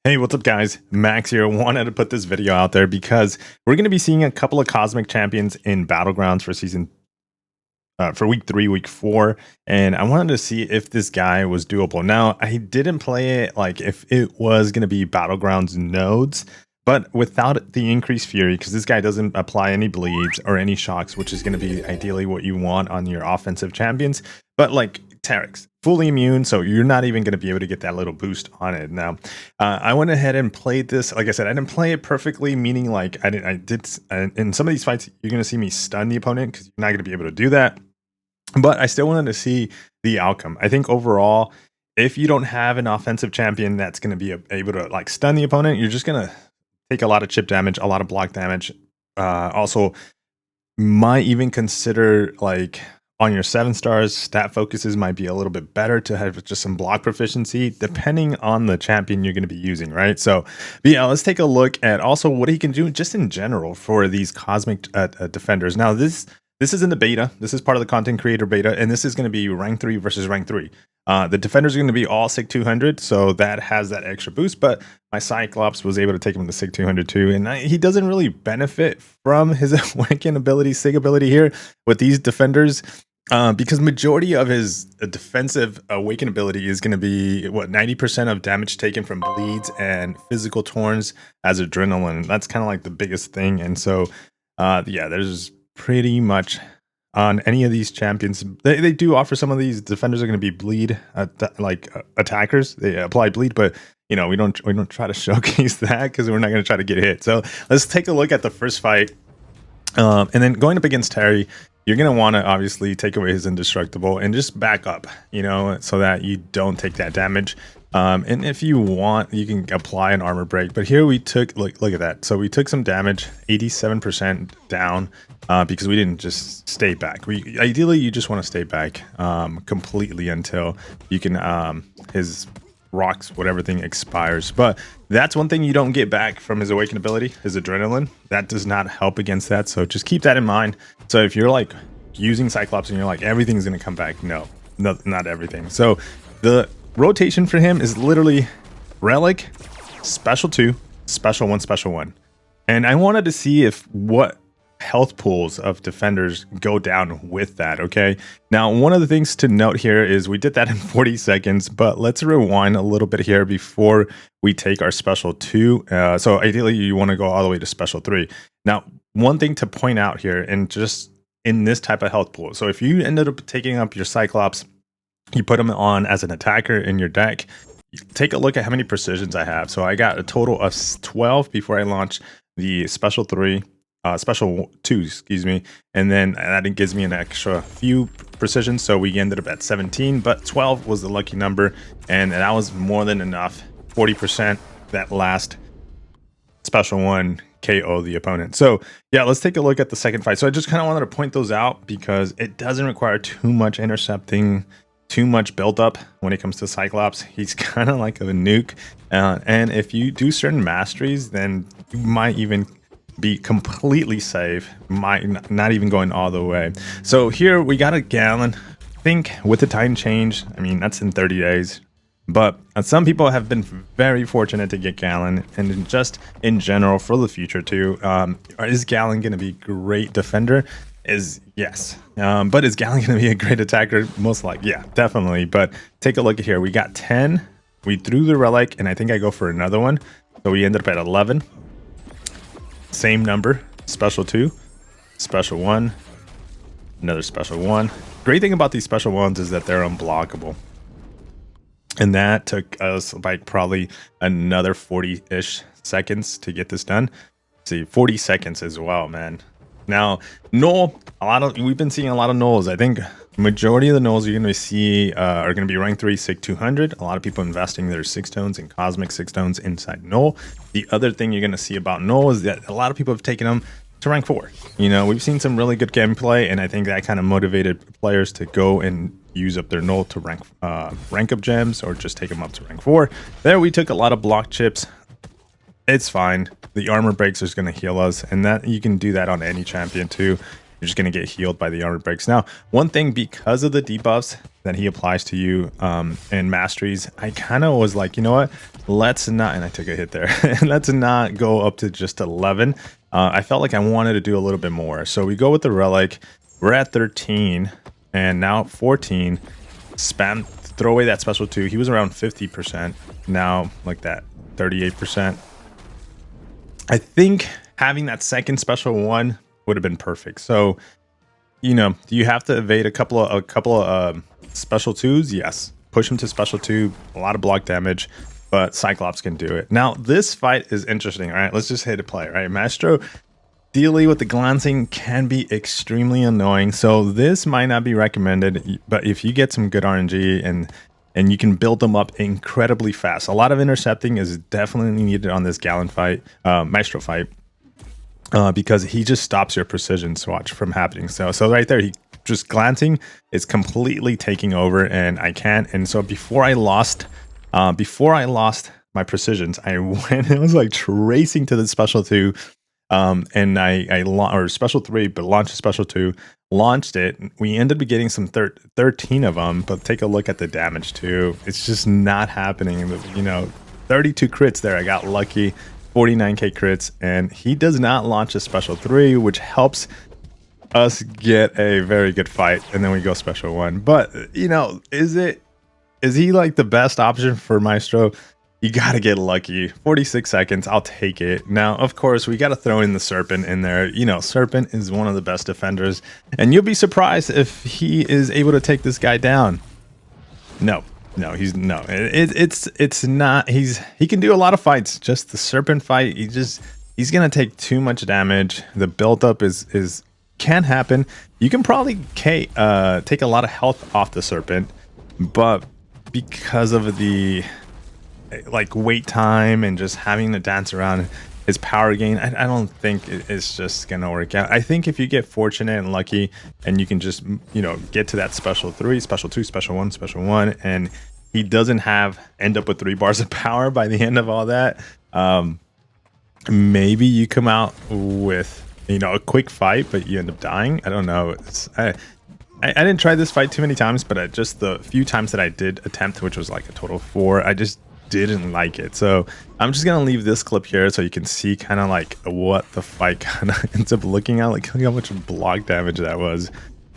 Hey, what's up guys? Max here. Wanted to put this video out there because we're going to be seeing a couple of cosmic champions in Battlegrounds for week 3, week 4, and I wanted to see if this guy was doable. Now, I didn't play it like if it was going to be Battlegrounds nodes, but without the increased fury, because this guy doesn't apply any bleeds or any shocks, which is going to be ideally what you want on your offensive champions. But like Terrax, fully immune, so you're not even going to be able to get that little boost on it. Now, I went ahead and played this. Like I said, I didn't play it perfectly, meaning like I did in some of these fights, you're going to see me stun the opponent because you're not going to be able to do that. But I still wanted to see the outcome. I think overall, if you don't have an offensive champion that's going to be able to like stun the opponent, you're just going to take a lot of chip damage, a lot of block damage. Also, might even consider like on your 7 stars, stat focuses might be a little bit better to have just some block proficiency, depending on the champion you're going to be using, right? So, but yeah, let's take a look at also what he can do just in general for these cosmic defenders. Now, this is in the beta. This is part of the content creator beta, and this is going to be rank 3 versus rank 3. The defenders are going to be all SIG 200, so that has that extra boost, but my Cyclops was able to take him to SIG 200 too, and he doesn't really benefit from his awaken ability, SIG ability here with these defenders, because majority of his defensive awaken ability is going to be, what, 90% of damage taken from bleeds and physical torns as adrenaline. That's kind of like the biggest thing, and so, yeah, there's pretty much on any of these champions, they do offer some of these defenders are going to be bleed attackers. They apply bleed, but you know we don't try to showcase that because we're not going to try to get hit. So let's take a look at the first fight, and then going up against Terry, you're going to want to obviously take away his indestructible and just back up, you know, so that you don't take that damage. And if you want, you can apply an armor break. But here we took, look at that. So we took some damage, 87% down, because we didn't just stay back. Ideally, you just want to stay back completely until you can, his rocks, whatever thing expires. But that's one thing you don't get back from his awakened ability, his adrenaline. That does not help against that. So just keep that in mind. So if you're like using Cyclops and you're like, everything's going to come back. No, not everything. So the rotation for him is literally relic, special 2, special 1, special 1. And I wanted to see if what health pools of defenders go down with that. Okay, now one of the things to note here is we did that in 40 seconds, but let's rewind a little bit here before we take our special 2. So ideally you want to go all the way to special 3. Now, one thing to point out here, and just in this type of health pool, so if you ended up taking up your Cyclops, you put them on as an attacker in your deck, take a look at how many precisions I have. So I got a total of 12 before I launched the special 3, special 2, excuse me, and then that gives me an extra few precisions, so we ended up at 17, but 12 was the lucky number, and that was more than enough. 40% that last special 1 KO the opponent. So yeah, let's take a look at the second fight. So I just kind of wanted to point those out because it doesn't require too much intercepting, too much build-up when it comes to Cyclops. He's kind of like a nuke, and if you do certain masteries, then you might even be completely safe, might not even going all the way. So here we got a Galan. I think with the time change, I mean, that's in 30 days, but some people have been very fortunate to get Galan, and just in general for the future too. Is Galan going to be a great defender? Yes. But is Galan going to be a great attacker? Most likely, yeah, definitely. But take a look at here. We got 10. We threw the relic, and I think I go for another one. So we ended up at 11. Same number. Special 2, special 1, another special 1. Great thing about these special 1s is that they're unblockable. And that took us like probably another 40-ish seconds to get this done. See, 40 seconds as well, man. Now, Knull, we've been seeing a lot of Knulls. I think majority of the Knulls you're going to see are going to be rank 3 SIG 200. A lot of people investing their 6 stones and cosmic 6 stones inside Knull. The other thing you're going to see about Knull is that a lot of people have taken them to rank 4. You know, we've seen some really good gameplay, and I think that kind of motivated players to go and use up their Knull to rank up gems, or just take them up to rank 4. There we took a lot of block chips. It's fine. The armor breaks is going to heal us, and that you can do that on any champion too. you're just going to get healed by the armor breaks. Now, one thing, because of the debuffs that he applies to you and masteries, I kind of was like, you know what, let's not, and I took a hit there, let's not go up to just 11. I felt like I wanted to do a little bit more. So we go with the relic. We're at 13 and now 14. Spam, throw away that special 2. He was around 50%. Now like that 38%. I think having that second special 1 would have been perfect. So, you know, do you have to evade a couple of special 2s? Yes. Push him to special 2, a lot of block damage, but Cyclops can do it. Now, this fight is interesting. All right, let's just hit a play. Right, Maestro dealing with the glancing can be extremely annoying, so this might not be recommended. But if you get some good RNG and you can build them up incredibly fast, a lot of intercepting is definitely needed on this Galan fight, Maestro fight, because he just stops your precision swatch from happening. So right there, he just glancing is completely taking over, and I can't. And so before I lost my precisions, I went. I was like tracing to the special 2. And or special 3, but launched a special 2, launched it. We ended up getting some 13 of them, but take a look at the damage too. It's just not happening. You know, 32 crits there. I got lucky, 49k crits, and he does not launch a special 3, which helps us get a very good fight. And then we go special 1. But you know, is he like the best option for Maestro? You got to get lucky. 46 seconds, I'll take it. Now, of course, we got to throw in the Serpent in there. You know, Serpent is one of the best defenders, and you'll be surprised if he is able to take this guy down. No, it's not. He can do a lot of fights. Just the Serpent fight, he's gonna take too much damage. The buildup can happen. You can probably take a lot of health off the Serpent, but because of the like wait time and just having to dance around his power gain, I don't think it's just gonna work out. I think if you get fortunate and lucky and you can just, you know, get to that special 3, special 2, special 1, and he doesn't end up with 3 bars of power by the end of all that, maybe you come out with, you know, a quick fight, but you end up dying. I don't know. I didn't try this fight too many times, but just the few times that I did attempt, which was like a total of 4, I just didn't like it. So I'm just gonna leave this clip here so you can see kind of like what the fight kind of ends up looking at. Like, look how much block damage that was.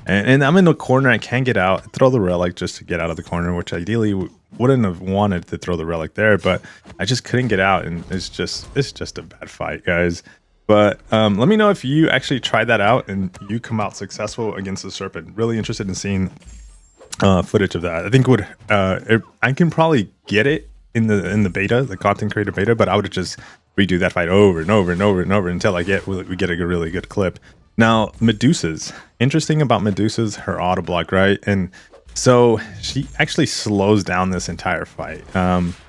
And I'm in the corner. I can't get out. Throw the relic just to get out of the corner, which ideally wouldn't have wanted to throw the relic there, but I just couldn't get out, and it's just a bad fight, guys. But let me know if you actually try that out and you come out successful against the Serpent. Really interested in seeing footage of that. I think I can probably get it in the beta, the content creator beta, but I would just redo that fight over and over and over and over until we get a really good clip. Now, Medusa's interesting about Medusa's her auto block, right? And so she actually slows down this entire fight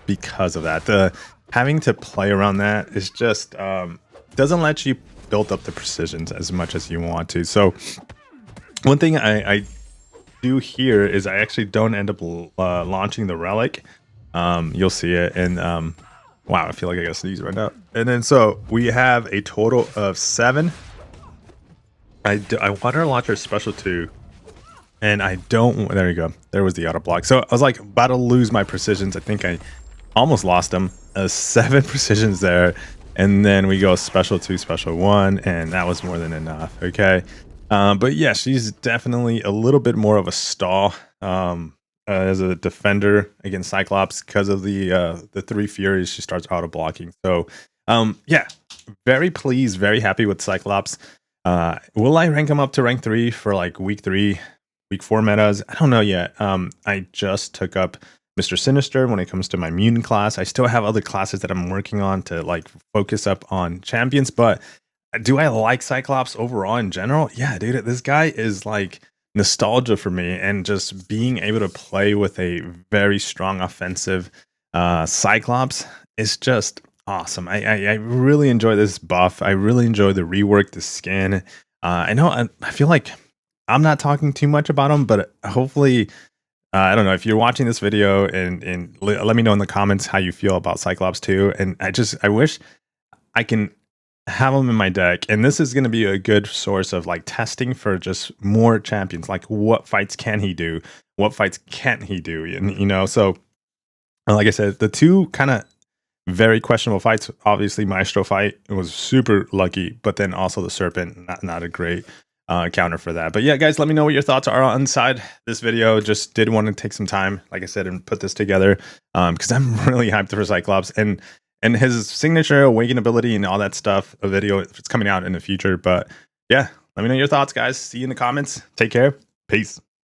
because of that. Having to play around that is just doesn't let you build up the precisions as much as you want to. So one thing I do here is I actually don't end up launching the relic. You'll see it, and wow, I feel like I gotta sneeze right now. And then so we have a total of 7. I want to launch her special 2, and I don't. There you go. There was the auto block. So I was like about to lose my precisions. I think I almost lost them. 7 precisions there, and then we go special 2, special 1, and that was more than enough. Okay, but yeah, she's definitely a little bit more of a stall as a defender against Cyclops because of the 3 Furies. She starts auto blocking. So yeah, very pleased, very happy with Cyclops. Will I rank him up to rank 3 for like week 3, week 4 metas? I don't know yet. I just took up Mr. Sinister when it comes to my mutant class. I still have other classes that I'm working on to like focus up on champions, but do I like Cyclops overall in general? Yeah, dude, this guy is like nostalgia for me, and just being able to play with a very strong offensive Cyclops is just awesome. I really enjoy this buff. I really enjoy the rework, the skin. I know I feel like I'm not talking too much about him, but hopefully, I don't know if you're watching this video and let me know in the comments how you feel about Cyclops too. And I wish I can have him in my deck, and this is going to be a good source of like testing for just more champions. Like, what fights can he do? What fights can't he do? And you know, so like I said, the two kind of very questionable fights. Obviously, Maestro fight, it was super lucky, but then also the Serpent, not a great counter for that. But yeah, guys, let me know what your thoughts are on inside this video. Just did want to take some time, like I said, and put this together because I'm really hyped for Cyclops and his signature awaken ability and all that stuff. A video, if it's coming out in the future. But yeah, let me know your thoughts, guys. See you in the comments. Take care. Peace.